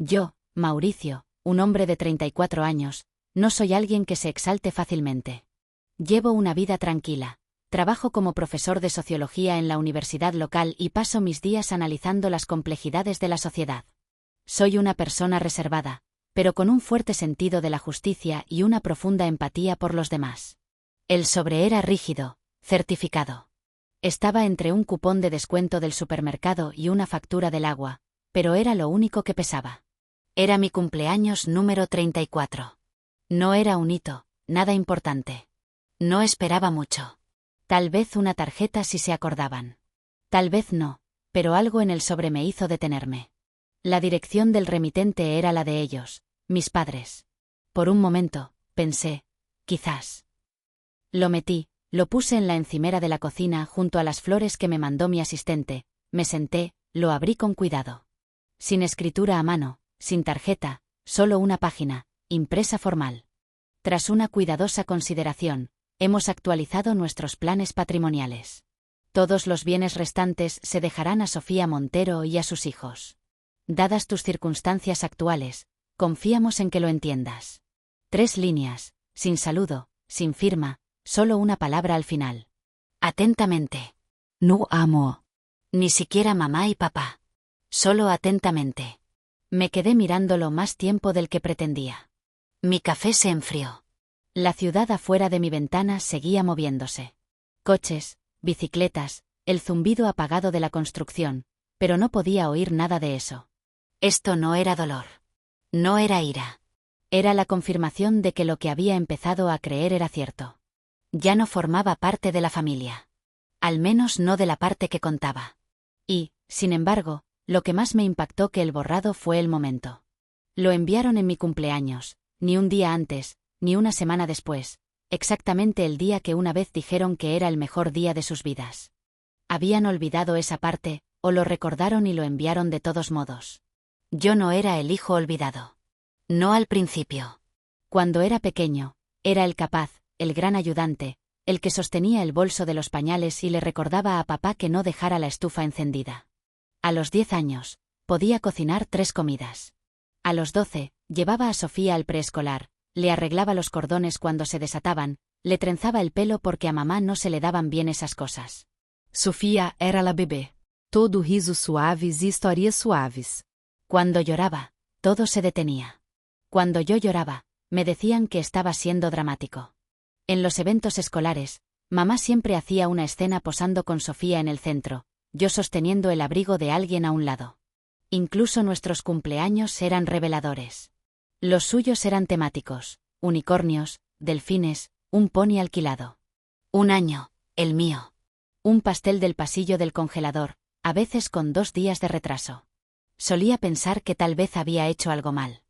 Yo, Mauricio, un hombre de 34 años, no soy alguien que se exalte fácilmente. Llevo una vida tranquila. Trabajo como profesor de sociología en la universidad local y paso mis días analizando las complejidades de la sociedad. Soy una persona reservada, pero con un fuerte sentido de la justicia y una profunda empatía por los demás. El sobre era rígido, certificado. Estaba entre un cupón de descuento del supermercado y una factura del agua, pero era lo único que pesaba. Era mi cumpleaños número 34. No era un hito, nada importante. No esperaba mucho. Tal vez una tarjeta si se acordaban. Tal vez no, pero algo en el sobre me hizo detenerme. La dirección del remitente era la de ellos, mis padres. Por un momento, pensé, quizás. Lo metí, lo puse en la encimera de la cocina junto a las flores que me mandó mi asistente, me senté, lo abrí con cuidado. Sin escritura a mano, sin tarjeta, solo una página, impresa formal. Tras una cuidadosa consideración, hemos actualizado nuestros planes patrimoniales. Todos los bienes restantes se dejarán a Sofía Montero y a sus hijos. Dadas tus circunstancias actuales, confiamos en que lo entiendas. 3 líneas, sin saludo, sin firma, solo una palabra al final. Atentamente. No amo. Ni siquiera mamá y papá. Solo atentamente. Me quedé mirándolo más tiempo del que pretendía. Mi café se enfrió. La ciudad afuera de mi ventana seguía moviéndose. Coches, bicicletas, el zumbido apagado de la construcción, pero no podía oír nada de eso. Esto no era dolor. No era ira. Era la confirmación de que lo que había empezado a creer era cierto. Ya no formaba parte de la familia. Al menos no de la parte que contaba. Y, sin embargo, lo que más me impactó que el borrado fue el momento. Lo enviaron en mi cumpleaños, ni un día antes, ni una semana después, exactamente el día que una vez dijeron que era el mejor día de sus vidas. Habían olvidado esa parte, o lo recordaron y lo enviaron de todos modos. Yo no era el hijo olvidado. No al principio. Cuando era pequeño, era el capaz, el gran ayudante, el que sostenía el bolso de los pañales y le recordaba a papá que no dejara la estufa encendida. A los 10 años, podía cocinar 3 comidas. A los 12, llevaba a Sofía al preescolar, le arreglaba los cordones cuando se desataban, le trenzaba el pelo porque a mamá no se le daban bien esas cosas. Sofía era la bebé. Todo risos suaves y historias suaves. Cuando lloraba, todo se detenía. Cuando yo lloraba, me decían que estaba siendo dramático. En los eventos escolares, mamá siempre hacía una escena posando con Sofía en el centro, yo sosteniendo el abrigo de alguien a un lado. Incluso nuestros cumpleaños eran reveladores. Los suyos eran temáticos, unicornios, delfines, un pony alquilado. Un año, el mío. Un pastel del pasillo del congelador, a veces con 2 días de retraso. Solía pensar que tal vez había hecho algo mal.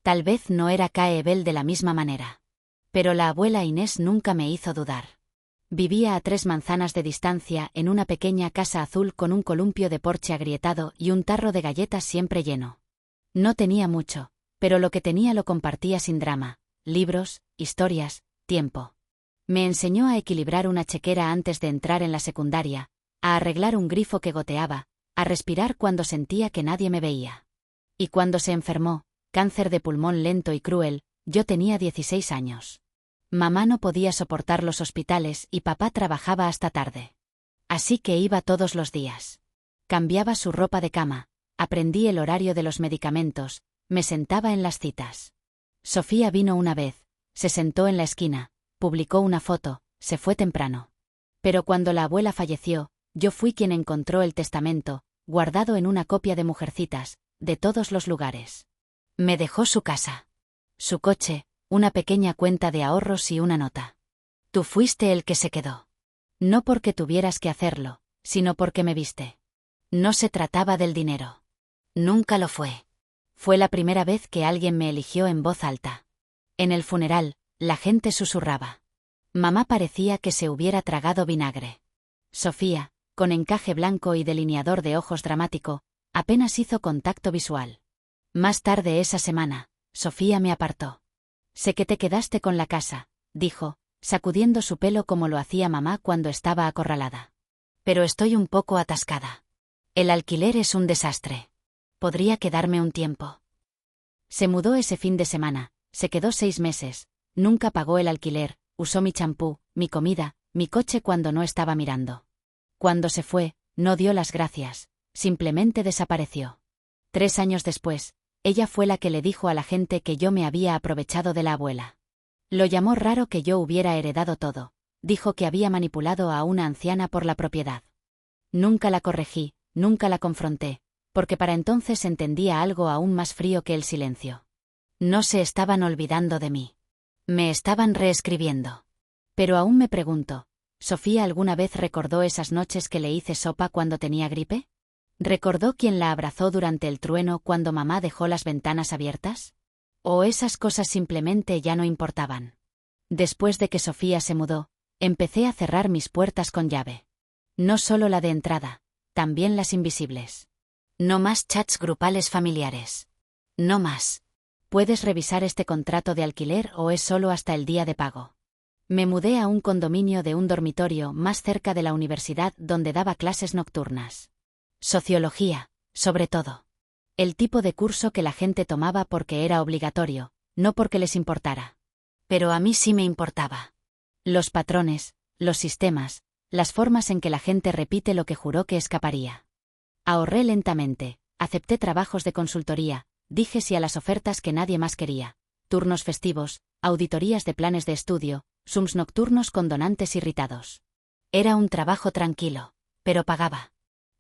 Tal vez no era Caebel de la misma manera. Pero la abuela Inés nunca me hizo dudar. Vivía a 3 manzanas de distancia en una pequeña casa azul con un columpio de porche agrietado y un tarro de galletas siempre lleno. No tenía mucho, pero lo que tenía lo compartía sin drama, libros, historias, tiempo. Me enseñó a equilibrar una chequera antes de entrar en la secundaria, a arreglar un grifo que goteaba, a respirar cuando sentía que nadie me veía. Y cuando se enfermó, cáncer de pulmón lento y cruel, yo tenía 16 años. Mamá no podía soportar los hospitales y papá trabajaba hasta tarde. Así que iba todos los días. Cambiaba su ropa de cama, aprendí el horario de los medicamentos, me sentaba en las citas. Sofía vino una vez, se sentó en la esquina, publicó una foto, se fue temprano. Pero cuando la abuela falleció, yo fui quien encontró el testamento, guardado en una copia de Mujercitas, de todos los lugares. Me dejó su casa, su coche, una pequeña cuenta de ahorros y una nota. Tú fuiste el que se quedó. No porque tuvieras que hacerlo, sino porque me viste. No se trataba del dinero. Nunca lo fue. Fue la primera vez que alguien me eligió en voz alta. En el funeral, la gente susurraba. Mamá parecía que se hubiera tragado vinagre. Sofía, con encaje blanco y delineador de ojos dramático, apenas hizo contacto visual. Más tarde esa semana, Sofía me apartó. Sé que te quedaste con la casa, dijo, sacudiendo su pelo como lo hacía mamá cuando estaba acorralada. Pero estoy un poco atascada. El alquiler es un desastre. Podría quedarme un tiempo. Se mudó ese fin de semana, se quedó 6 meses, nunca pagó el alquiler, usó mi champú, mi comida, mi coche cuando no estaba mirando. Cuando se fue, no dio las gracias, simplemente desapareció. 3 años después, ella fue la que le dijo a la gente que yo me había aprovechado de la abuela. Lo llamó raro que yo hubiera heredado todo, dijo que había manipulado a una anciana por la propiedad. Nunca la corregí, nunca la confronté, porque para entonces entendía algo aún más frío que el silencio. No se estaban olvidando de mí. Me estaban reescribiendo. Pero aún me pregunto, ¿Sofía alguna vez recordó esas noches que le hice sopa cuando tenía gripe? ¿Recordó quién la abrazó durante el trueno cuando mamá dejó las ventanas abiertas? ¿O esas cosas simplemente ya no importaban? Después de que Sofía se mudó, empecé a cerrar mis puertas con llave. No solo la de entrada, también las invisibles. No más chats grupales familiares. No más. ¿Puedes revisar este contrato de alquiler o es solo hasta el día de pago? Me mudé a un condominio de un dormitorio más cerca de la universidad donde daba clases nocturnas. Sociología, sobre todo. El tipo de curso que la gente tomaba porque era obligatorio, no porque les importara. Pero a mí sí me importaba. Los patrones, los sistemas, las formas en que la gente repite lo que juró que escaparía. Ahorré lentamente, acepté trabajos de consultoría, dije sí a las ofertas que nadie más quería, turnos festivos, auditorías de planes de estudio, Zooms nocturnos con donantes irritados. Era un trabajo tranquilo, pero pagaba.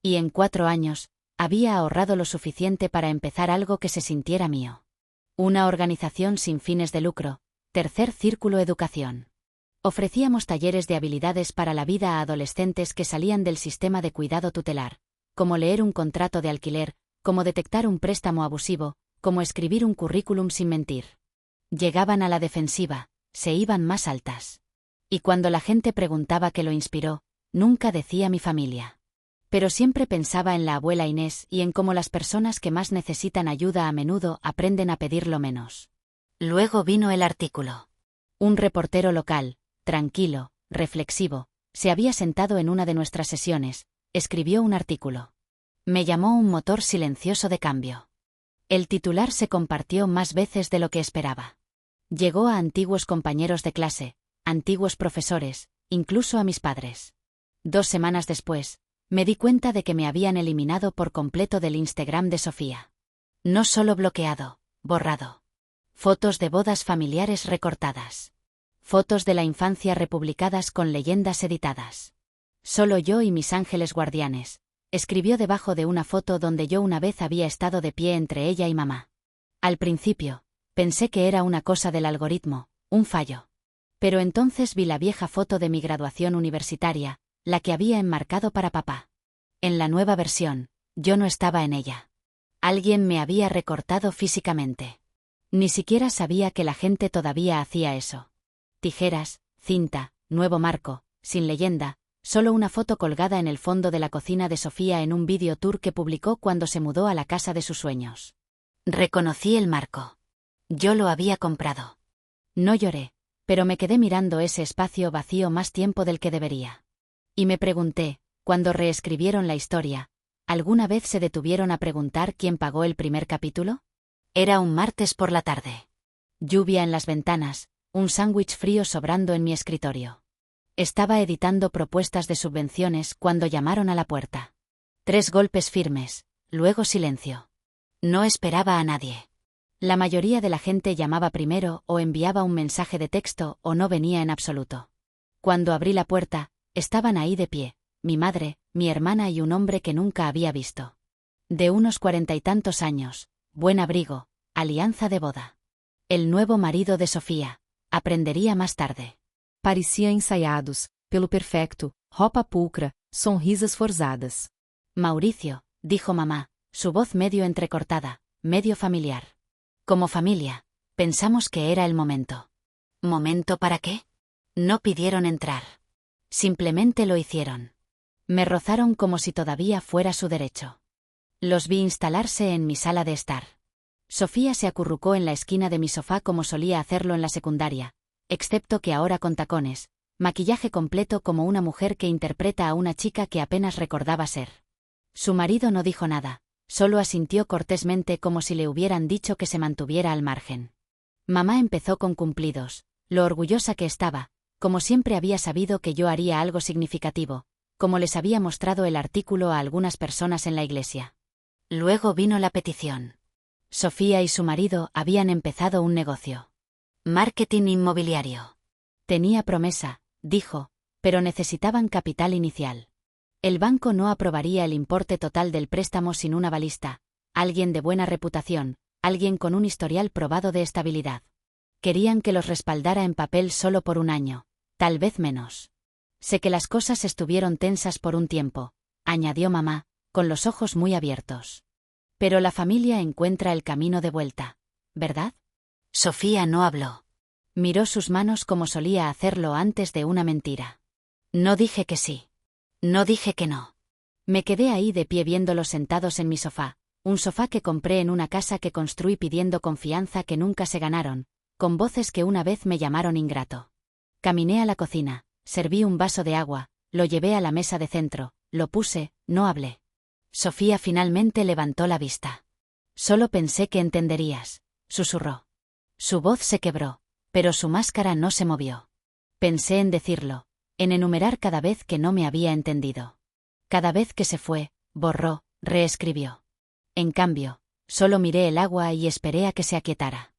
Y en 4 años, había ahorrado lo suficiente para empezar algo que se sintiera mío. Una organización sin fines de lucro, Tercer Círculo Educación. Ofrecíamos talleres de habilidades para la vida a adolescentes que salían del sistema de cuidado tutelar, como leer un contrato de alquiler, como detectar un préstamo abusivo, como escribir un currículum sin mentir. Llegaban a la defensiva, se iban más altas. Y cuando la gente preguntaba qué lo inspiró, nunca decía mi familia. Pero siempre pensaba en la abuela Inés y en cómo las personas que más necesitan ayuda a menudo aprenden a pedirlo menos. Luego vino el artículo. Un reportero local, tranquilo, reflexivo, se había sentado en una de nuestras sesiones, escribió un artículo. Me llamó un motor silencioso de cambio. El titular se compartió más veces de lo que esperaba. Llegó a antiguos compañeros de clase, antiguos profesores, incluso a mis padres. 2 semanas después, me di cuenta de que me habían eliminado por completo del Instagram de Sofía. No solo bloqueado, borrado. Fotos de bodas familiares recortadas. Fotos de la infancia republicadas con leyendas editadas. Solo yo y mis ángeles guardianes, escribió debajo de una foto donde yo una vez había estado de pie entre ella y mamá. Al principio, pensé que era una cosa del algoritmo, un fallo. Pero entonces vi la vieja foto de mi graduación universitaria, la que había enmarcado para papá. En la nueva versión, yo no estaba en ella. Alguien me había recortado físicamente. Ni siquiera sabía que la gente todavía hacía eso. Tijeras, cinta, nuevo marco, sin leyenda, solo una foto colgada en el fondo de la cocina de Sofía en un video tour que publicó cuando se mudó a la casa de sus sueños. Reconocí el marco. Yo lo había comprado. No lloré, pero me quedé mirando ese espacio vacío más tiempo del que debería. Y me pregunté, cuando reescribieron la historia, ¿alguna vez se detuvieron a preguntar quién pagó el primer capítulo? Era un martes por la tarde. Lluvia en las ventanas, un sándwich frío sobrando en mi escritorio. Estaba editando propuestas de subvenciones cuando llamaron a la puerta. 3 golpes firmes, luego silencio. No esperaba a nadie. La mayoría de la gente llamaba primero o enviaba un mensaje de texto o no venía en absoluto. Cuando abrí la puerta, estaban ahí de pie, mi madre, mi hermana y un hombre que nunca había visto. De unos 40 y tantos años, buen abrigo, alianza de boda. El nuevo marido de Sofía, aprendería más tarde. Parecia ensaiados, pelo perfecto, roupa pulcra, sonrisas forzadas. Mauricio, dijo mamá, su voz medio entrecortada, medio familiar. Como familia, pensamos que era el momento. ¿Momento para qué? No pidieron entrar. Simplemente lo hicieron. Me rozaron como si todavía fuera su derecho. Los vi instalarse en mi sala de estar. Sofía se acurrucó en la esquina de mi sofá como solía hacerlo en la secundaria, excepto que ahora con tacones, maquillaje completo como una mujer que interpreta a una chica que apenas recordaba ser. Su marido no dijo nada, Solo asintió cortésmente como si le hubieran dicho que se mantuviera al margen. Mamá empezó con cumplidos, lo orgullosa que estaba, como siempre había sabido que yo haría algo significativo, como les había mostrado el artículo a algunas personas en la iglesia. Luego vino la petición. Sofía y su marido habían empezado un negocio. Marketing inmobiliario. Tenía promesa, dijo, pero necesitaban capital inicial. El banco no aprobaría el importe total del préstamo sin un avalista, alguien de buena reputación, alguien con un historial probado de estabilidad. Querían que los respaldara en papel solo por un año, tal vez menos. Sé que las cosas estuvieron tensas por un tiempo, añadió mamá, con los ojos muy abiertos. Pero la familia encuentra el camino de vuelta, ¿verdad? Sofía no habló. Miró sus manos como solía hacerlo antes de una mentira. No dije que sí. No dije que no. Me quedé ahí de pie viéndolos sentados en mi sofá, un sofá que compré en una casa que construí pidiendo confianza que nunca se ganaron, con voces que una vez me llamaron ingrato. Caminé a la cocina, serví un vaso de agua, lo llevé a la mesa de centro, lo puse, no hablé. Sofía finalmente levantó la vista. Solo pensé que entenderías, susurró. Su voz se quebró, pero su máscara no se movió. Pensé en decirlo, en enumerar cada vez que no me había entendido. Cada vez que se fue, borró, reescribió. En cambio, solo miré el agua y esperé a que se aquietara.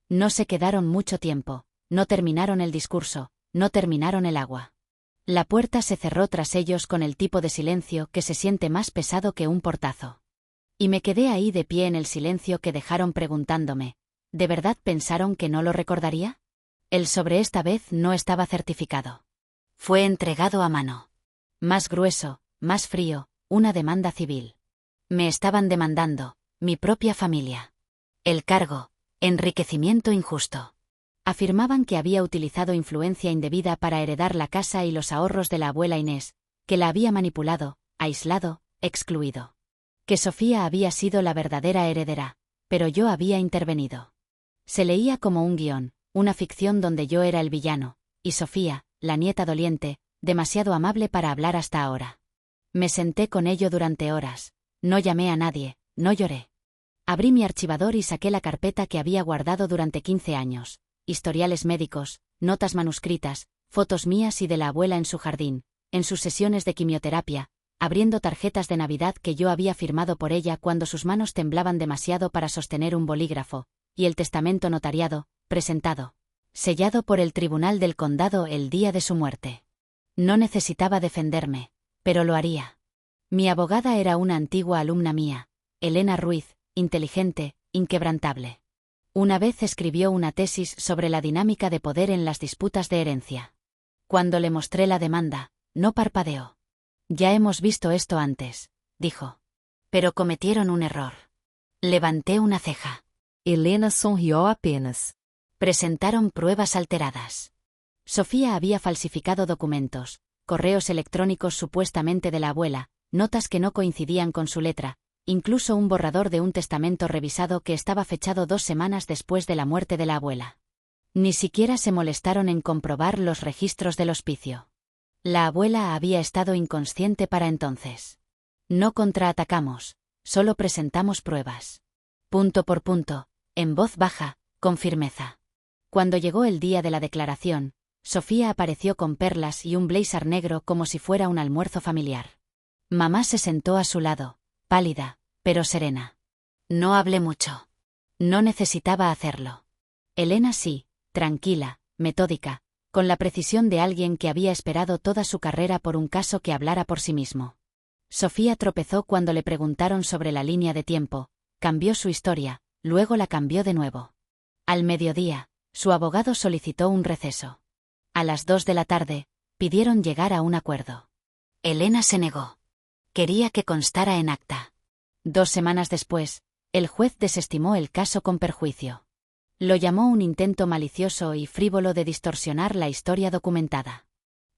No se quedaron mucho tiempo, no terminaron el discurso, no terminaron el agua. La puerta se cerró tras ellos con el tipo de silencio que se siente más pesado que un portazo. Y me quedé ahí de pie en el silencio que dejaron preguntándome, ¿de verdad pensaron que no lo recordaría? El sobre esta vez no estaba certificado. Fue entregado a mano. Más grueso, más frío, una demanda civil. Me estaban demandando, mi propia familia. El cargo, enriquecimiento injusto. Afirmaban que había utilizado influencia indebida para heredar la casa y los ahorros de la abuela Inés, que la había manipulado, aislado, excluido. Que Sofía había sido la verdadera heredera, pero yo había intervenido. Se leía como un guión, una ficción donde yo era el villano, y Sofía, la nieta doliente, demasiado amable para hablar hasta ahora. Me senté con ello durante horas, no llamé a nadie, no lloré. Abrí mi archivador y saqué la carpeta que había guardado durante 15 años. Historiales médicos, notas manuscritas, fotos mías y de la abuela en su jardín, en sus sesiones de quimioterapia, abriendo tarjetas de Navidad que yo había firmado por ella cuando sus manos temblaban demasiado para sostener un bolígrafo, y el testamento notariado, presentado, sellado por el Tribunal del Condado el día de su muerte. No necesitaba defenderme, pero lo haría. Mi abogada era una antigua alumna mía, Elena Ruiz, inteligente, inquebrantable. Una vez escribió una tesis sobre la dinámica de poder en las disputas de herencia. Cuando le mostré la demanda, no parpadeó. Ya hemos visto esto antes, dijo. Pero cometieron un error. Levanté una ceja. Helena sonrió apenas. Presentaron pruebas alteradas. Sofía había falsificado documentos, correos electrónicos supuestamente de la abuela, notas que no coincidían con su letra, incluso un borrador de un testamento revisado que estaba fechado 2 semanas después de la muerte de la abuela. Ni siquiera se molestaron en comprobar los registros del hospicio. La abuela había estado inconsciente para entonces. No contraatacamos, solo presentamos pruebas. Punto por punto, en voz baja, con firmeza. Cuando llegó el día de la declaración, Sofía apareció con perlas y un blazer negro como si fuera un almuerzo familiar. Mamá se sentó a su lado, pálida, pero serena. No hablé mucho. No necesitaba hacerlo. Elena sí, tranquila, metódica, con la precisión de alguien que había esperado toda su carrera por un caso que hablara por sí mismo. Sofía tropezó cuando le preguntaron sobre la línea de tiempo, cambió su historia, luego la cambió de nuevo. Al mediodía, su abogado solicitó un receso. A las 2 de la tarde, pidieron llegar a un acuerdo. Elena se negó. Quería que constara en acta. 2 semanas después, el juez desestimó el caso con perjuicio. Lo llamó un intento malicioso y frívolo de distorsionar la historia documentada.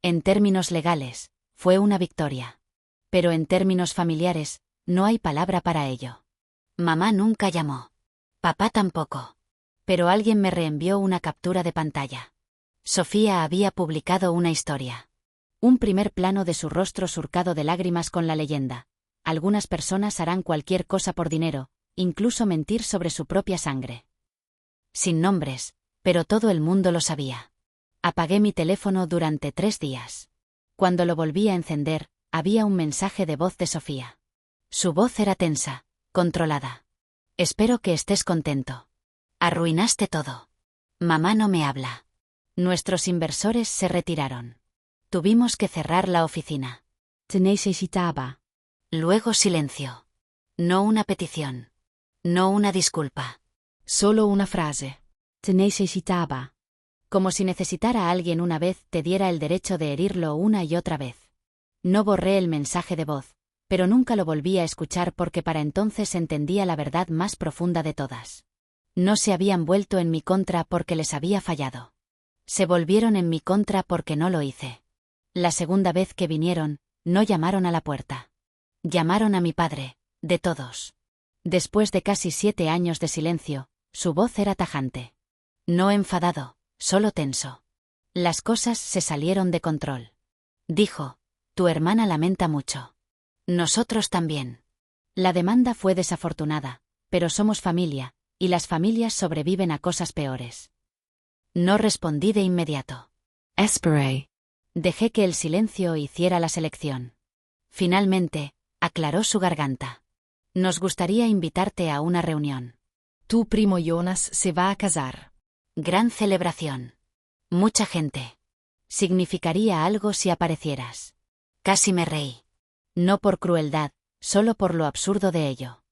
En términos legales, fue una victoria. Pero en términos familiares, no hay palabra para ello. Mamá nunca llamó. Papá tampoco. Pero alguien me reenvió una captura de pantalla. Sofía había publicado una historia. Un primer plano de su rostro surcado de lágrimas con la leyenda: Algunas personas harán cualquier cosa por dinero, incluso mentir sobre su propia sangre. Sin nombres, pero todo el mundo lo sabía. Apagué mi teléfono durante 3 días. Cuando lo volví a encender, había un mensaje de voz de Sofía. Su voz era tensa, controlada. Espero que estés contento. Arruinaste todo. Mamá no me habla. Nuestros inversores se retiraron. Tuvimos que cerrar la oficina. Te necesitaba. Luego silencio. No una petición. No una disculpa. Solo una frase. Te necesitaba. Como si necesitara a alguien una vez te diera el derecho de herirlo una y otra vez. No borré el mensaje de voz, pero nunca lo volví a escuchar porque para entonces entendía la verdad más profunda de todas. No se habían vuelto en mi contra porque les había fallado. Se volvieron en mi contra porque no lo hice. La segunda vez que vinieron, no llamaron a la puerta. Llamaron a mi padre, de todos. Después de casi 7 años de silencio, su voz era tajante. No enfadado, solo tenso. Las cosas se salieron de control. Dijo: tu hermana lamenta mucho. Nosotros también. La demanda fue desafortunada, pero somos familia, y las familias sobreviven a cosas peores. No respondí de inmediato. Esperé. Dejé que el silencio hiciera la selección. Finalmente, aclaró su garganta. Nos gustaría invitarte a una reunión. Tu primo Jonas se va a casar. Gran celebración. Mucha gente. Significaría algo si aparecieras. Casi me reí. No por crueldad, solo por lo absurdo de ello.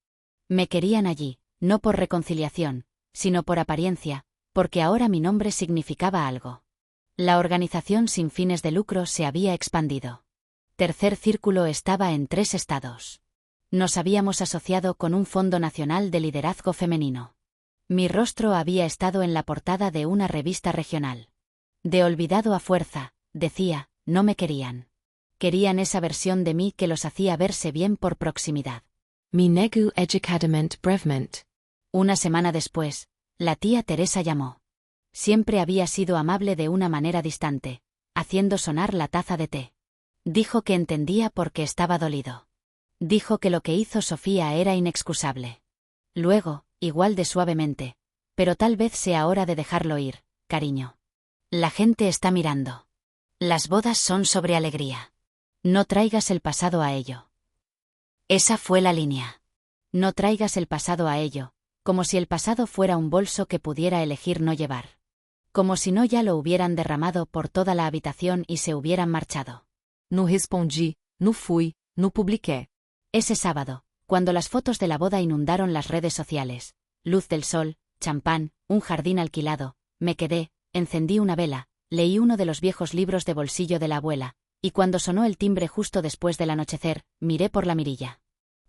Me querían allí, no por reconciliación, sino por apariencia, porque ahora mi nombre significaba algo. La organización sin fines de lucro se había expandido. Tercer Círculo estaba en 3 estados. Nos habíamos asociado con un Fondo Nacional de Liderazgo Femenino. Mi rostro había estado en la portada de una revista regional. De olvidado a fuerza, decía, no me querían. Querían esa versión de mí que los hacía verse bien por proximidad. Me nego educadamente brevemente. Una semana después, la tía Teresa llamó. Siempre había sido amable de una manera distante, haciendo sonar la taza de té. Dijo que entendía por qué estaba dolido. Dijo que lo que hizo Sofía era inexcusable. Luego, igual de suavemente, pero tal vez sea hora de dejarlo ir, cariño. La gente está mirando. Las bodas son sobre alegría. No traigas el pasado a ello. Esa fue la línea. No traigas el pasado a ello, como si el pasado fuera un bolso que pudiera elegir no llevar. Como si no ya lo hubieran derramado por toda la habitación y se hubieran marchado. No respondí, no fui, no publiqué. Ese sábado, cuando las fotos de la boda inundaron las redes sociales, luz del sol, champán, un jardín alquilado, me quedé, encendí una vela, leí uno de los viejos libros de bolsillo de la abuela, y cuando sonó el timbre justo después del anochecer, miré por la mirilla.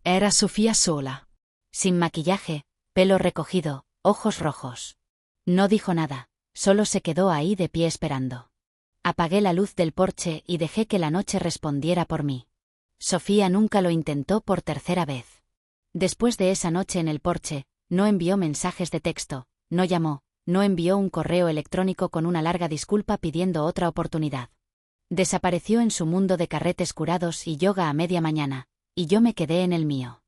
Era Sofía sola. Sin maquillaje, pelo recogido, ojos rojos. No dijo nada, solo se quedó ahí de pie esperando. Apagué la luz del porche y dejé que la noche respondiera por mí. Sofía nunca lo intentó por tercera vez. Después de esa noche en el porche, no envió mensajes de texto, no llamó, no envió un correo electrónico con una larga disculpa pidiendo otra oportunidad. Desapareció en su mundo de carretes curados y yoga a media mañana, y yo me quedé en el mío.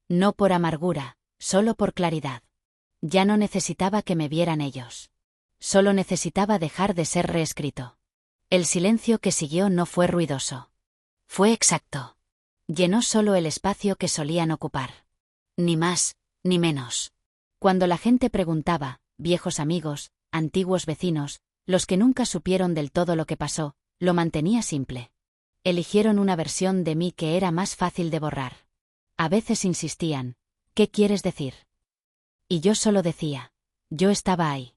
No por amargura, solo por claridad. Ya no necesitaba que me vieran ellos. Solo necesitaba dejar de ser reescrito. El silencio que siguió no fue ruidoso. Fue exacto. Llenó solo el espacio que solían ocupar. Ni más, ni menos. Cuando la gente preguntaba, viejos amigos, antiguos vecinos, los que nunca supieron del todo lo que pasó, lo mantenía simple. Eligieron una versión de mí que era más fácil de borrar. A veces insistían, ¿qué quieres decir? Y yo solo decía, yo estaba ahí.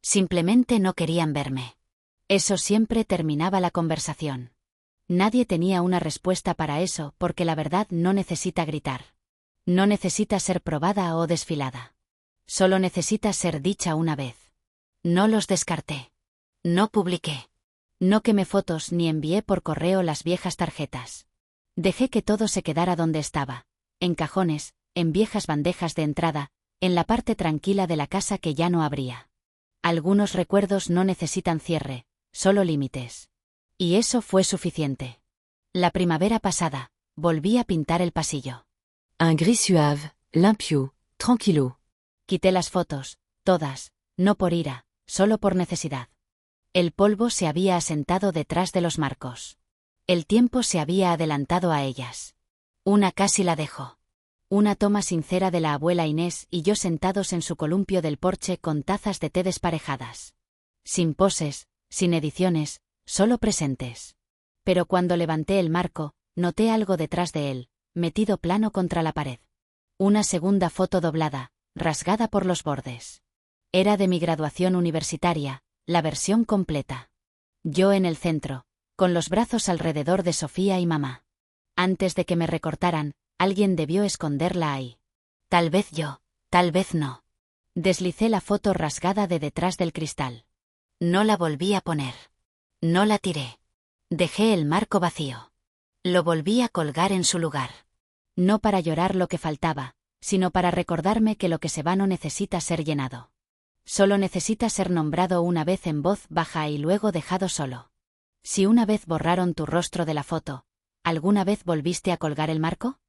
Simplemente no querían verme. Eso siempre terminaba la conversación. Nadie tenía una respuesta para eso porque la verdad no necesita gritar. No necesita ser probada o desfilada. Solo necesita ser dicha una vez. No los descarté. No publiqué. No quemé fotos ni envié por correo las viejas tarjetas. Dejé que todo se quedara donde estaba, en cajones, en viejas bandejas de entrada, en la parte tranquila de la casa que ya no abría. Algunos recuerdos no necesitan cierre, solo límites. Y eso fue suficiente. La primavera pasada, Volví a pintar el pasillo. Un gris suave, limpio, tranquilo. Quité las fotos, todas, no por ira, solo por necesidad. El polvo se había asentado detrás de los marcos. El tiempo se había adelantado a ellas. Una casi la dejó. Una toma sincera de la abuela Inés y yo sentados en su columpio del porche con tazas de té desparejadas. Sin poses, sin ediciones, solo presentes. Pero cuando levanté el marco, noté algo detrás de él, metido plano contra la pared. Una segunda foto doblada, rasgada por los bordes. Era de mi graduación universitaria, la versión completa. Yo en el centro, con los brazos alrededor de Sofía y mamá. Antes de que me recortaran, alguien debió esconderla ahí. Tal vez yo, tal vez no. Deslicé la foto rasgada de detrás del cristal. No la volví a poner. No la tiré. Dejé el marco vacío. Lo volví a colgar en su lugar. No para llorar lo que faltaba, sino para recordarme que lo que se va no necesita ser llenado. Solo necesita ser nombrado una vez en voz baja y luego dejado solo. Si una vez borraron tu rostro de la foto, ¿alguna vez volviste a colgar el marco?